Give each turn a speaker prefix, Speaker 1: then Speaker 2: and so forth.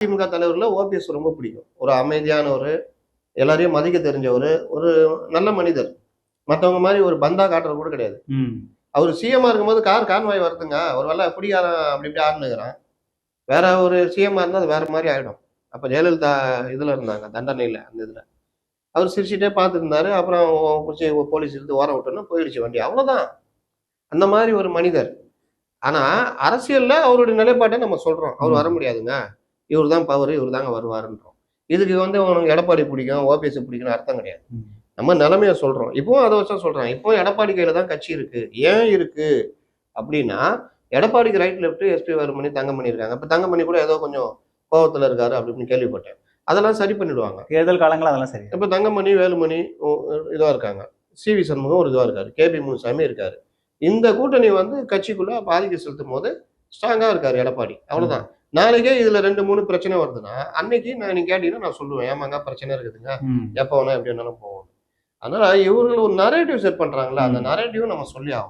Speaker 1: திமுக தலைவர்ல OPS ரொம்ப பிடிக்கும். ஒரு அமைதியானவரு, எல்லாரையும் மதிக்க தெரிஞ்சவரு, ஒரு நல்ல மனிதர். மத்தவங்க மாரி ஒரு பந்தா காட்டுறது கூட கிடையாது. அவரு சிஎம்மா இருக்கும்போது கான்வாய் வருதுங்க. ஒரு வேள குடிகாரன் அப்படி இப்படி ஆடுனுக்கிறான். வேற ஒரு சிஎம்மா இருந்தா அது வேற மாரி ஆயிடும். அப்ப ஜெயலலிதா இதுல இருந்தாங்க, தண்டனையில அந்த இதுல. அவர் சிரிச்சுட்டே பார்த்துருந்தாரு. அப்புறம் புடிச்சு போலீஸ் இழுத்து ஓரம் விட்டோனே போயிடுச்சு வண்டி. அவ்வளோதான். அந்த மாரி ஒரு மனிதர். ஆனா, அரசியல்ல அவருடைய நிலைப்பாட்ட நம்ம சொல்றோம். அவர் வர முடியாதுங்க. இவரு தான் பவரு, இவரு தாங்க வருவாருன்றோம். இதுக்கு உனக்கு எடப்பாடி பிடிக்கும், ஓபிஎஸ் பிடிக்கும்னு அர்த்தம் கிடையாது. நம்ம நிலைமைய சொல்றோம். இப்பவும் அத வச்சு தான் சொல்றேன். இப்பவும் எடப்பாடி கையில தான் கட்சி இருக்கு. ஏன் இருக்கு அப்படின்னா, எடப்பாடிக்கு right, left SP Velumani, Thangamani இருக்காங்க. இப்ப தங்கமணி கூட ஏதோ கொஞ்சம் கோவத்துல இருக்காரு அப்படி இப்படின்னு கேள்விப்பட்டேன். அதெல்லாம் சரி பண்ணிடுவாங்க.
Speaker 2: தேர்தல் காலங்கள் அதெல்லாம் சரி.
Speaker 1: இப்ப தங்கமணி, வேலுமணி இதுவா இருக்காங்க. சி.வி. சண்முகம் ஒரு இதுவா இருக்காரு. கே.பி. முனுசாமி இருக்காரு. இந்த கூட்டணி பாதிக்க செலுத்தும் போது ஸ்ட்ராங்கா இருக்காரு எடப்பாடி. அவ்வளவுதான். நாளைக்கே இதுல 2, 3 பிரச்சனை வருதுன்னா, அன்னைக்கு நீங்க கேட்டீங்கன்னா நான் சொல்லுவேன். ஏமாங்க பிரச்சனை இருக்குதுங்க. எப்ப வேணா எப்படி வேணாலும் போகும். அதனால இவர்கள் ஒரு நரேட்டிவ் செட் பண்றாங்கல்ல, அந்த நரேட்டிவ் நம்ம சொல்லி ஆகணும்.